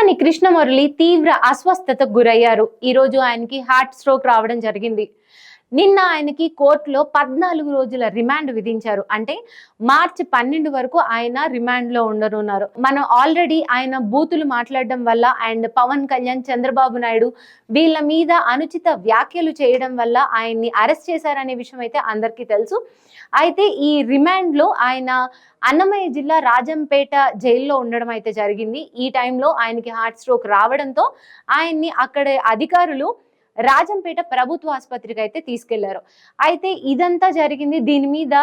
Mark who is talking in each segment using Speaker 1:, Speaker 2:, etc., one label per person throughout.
Speaker 1: కొడాలి కృష్ణమురళి తీవ్ర అస్వస్థతకు గురయ్యారు. ఈరోజు ఆయనకి హార్ట్ స్ట్రోక్ రావడం జరిగింది. నిన్న ఆయనకి కోర్టులో 14 రోజుల రిమాండ్ విధించారు. అంటే మార్చి 12 వరకు ఆయన రిమాండ్ లో ఉండనున్నారు. మనం ఆల్రెడీ ఆయన బూతులు మాట్లాడడం వల్ల అండ్ పవన్ కళ్యాణ్, చంద్రబాబు నాయుడు వీళ్ళ మీద అనుచిత వ్యాఖ్యలు చేయడం వల్ల ఆయన్ని అరెస్ట్ చేశారనే విషయం అయితే అందరికీ తెలుసు. అయితే ఈ రిమాండ్ లో ఆయన అన్నమయ్య జిల్లా రాజంపేట జైల్లో ఉండడం అయితే జరిగింది. ఈ టైంలో ఆయనకి హార్ట్ స్ట్రోక్ రావడంతో ఆయన్ని అక్కడ అధికారులు రాజంపేట ప్రభుత్వ ఆసుపత్రికి అయితే తీసుకెళ్లారు. అయితే ఇదంతా జరిగింది. దీని మీద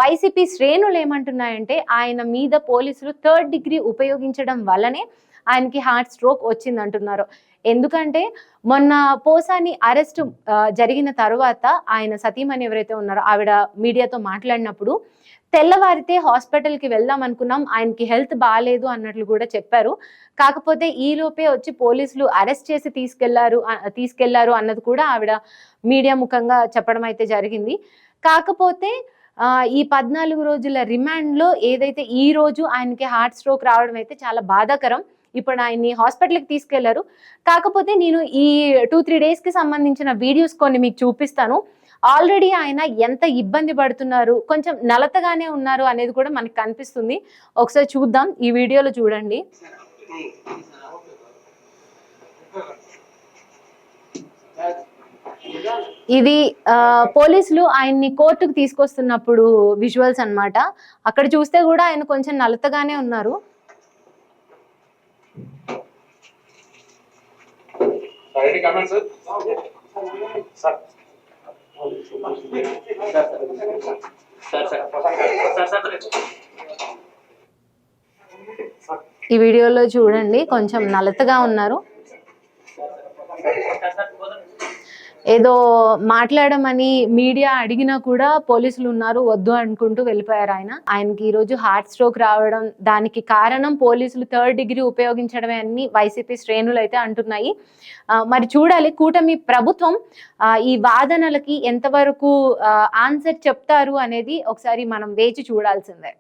Speaker 1: వైసీపీ శ్రేణులు ఏమంటున్నాయంటే ఆయన మీద పోలీసులు 3rd డిగ్రీ ఉపయోగించడం వల్లనే ఆయనకి హార్ట్ స్ట్రోక్ వచ్చింది అంటున్నారు. ఎందుకంటే మొన్న పోసాని అరెస్ట్ జరిగిన తర్వాత ఆయన సతీమణి ఎవరైతే ఉన్నారో ఆవిడ మీడియాతో మాట్లాడినప్పుడు తెల్లవారితే హాస్పిటల్కి వెళ్దాం అనుకున్నాం, ఆయనకి హెల్త్ బాగాలేదు అన్నట్లు కూడా చెప్పారు. కాకపోతే ఈ లోపే వచ్చి పోలీసులు అరెస్ట్ చేసి తీసుకెళ్లారు అన్నది కూడా ఆవిడ మీడియా ముఖంగా చెప్పడం అయితే జరిగింది. కాకపోతే ఈ 14 రోజుల రిమాండ్ లో ఏదైతే ఈ రోజు ఆయనకి హార్ట్ స్ట్రోక్ రావడం అయితే చాలా బాధాకరం. ఇప్పుడు ఆయన్ని హాస్పిటల్కి తీసుకెళ్లారు. కాకపోతే నేను ఈ 2-3 డేస్ కి సంబంధించిన వీడియోస్ కొన్ని మీకు చూపిస్తాను. ఆల్రెడీ ఆయన ఎంత ఇబ్బంది పడుతున్నారు, కొంచెం నలతగానే ఉన్నారు అనేది కూడా మనకు కనిపిస్తుంది. ఒకసారి చూద్దాం, ఈ వీడియోలో చూడండి. ఇది పోలీసులు ఆయన్ని కోర్టుకు తీసుకొస్తున్నప్పుడు విజువల్స్ అన్నమాట. అక్కడ చూస్తే కూడా ఆయన కొంచెం నలతగానే ఉన్నారు. ఈ వీడియోలో చూడండి, కొంచెం నలతగా ఉన్నారు. ఏదో మాట్లాడమని మీడియా అడిగినా కూడా పోలీసులు ఉన్నారు, వద్దు అనుకుంటూ వెళ్ళిపోయారు ఆయనకి ఈరోజు హార్ట్ స్ట్రోక్ రావడం దానికి కారణం పోలీసులు 3rd డిగ్రీ ఉపయోగించడమే అని వైసీపీ శ్రేణులు అయితే అంటున్నాయి. మరి చూడాలి కూటమి ప్రభుత్వం ఈ వాదనలకి ఎంతవరకు ఆన్సర్ చెప్తారు అనేది ఒకసారి మనం వేచి చూడాల్సిందే.